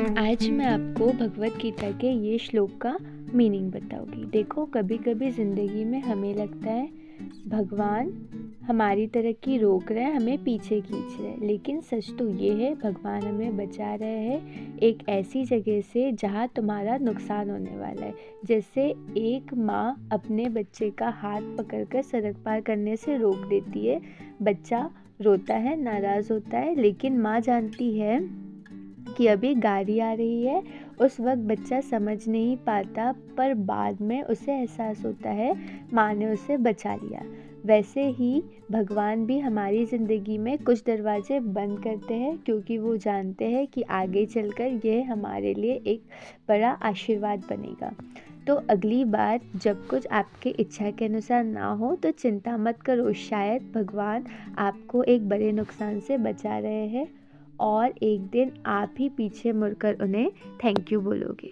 आज मैं आपको भगवत गीता के ये श्लोक का मीनिंग बताऊंगी। देखो, कभी कभी ज़िंदगी में हमें लगता है भगवान हमारी तरक्की रोक रहे हैं, हमें पीछे खींच रहे हैं, लेकिन सच तो ये है भगवान हमें बचा रहे हैं एक ऐसी जगह से जहाँ तुम्हारा नुकसान होने वाला है। जैसे एक माँ अपने बच्चे का हाथ पकड़कर सड़क पार करने से रोक देती है। बच्चा रोता है, नाराज़ होता है, लेकिन माँ जानती है कि अभी गाड़ी आ रही है। उस वक्त बच्चा समझ नहीं पाता, पर बाद में उसे एहसास होता है माँ ने उसे बचा लिया। वैसे ही भगवान भी हमारी ज़िंदगी में कुछ दरवाजे बंद करते हैं, क्योंकि वो जानते हैं कि आगे चलकर यह हमारे लिए एक बड़ा आशीर्वाद बनेगा। तो अगली बार जब कुछ आपके इच्छा के अनुसार ना हो तो चिंता मत करो, शायद भगवान आपको एक बड़े नुकसान से बचा रहे हैं और एक दिन आप ही पीछे मुड़कर उन्हें थैंक यू बोलोगे।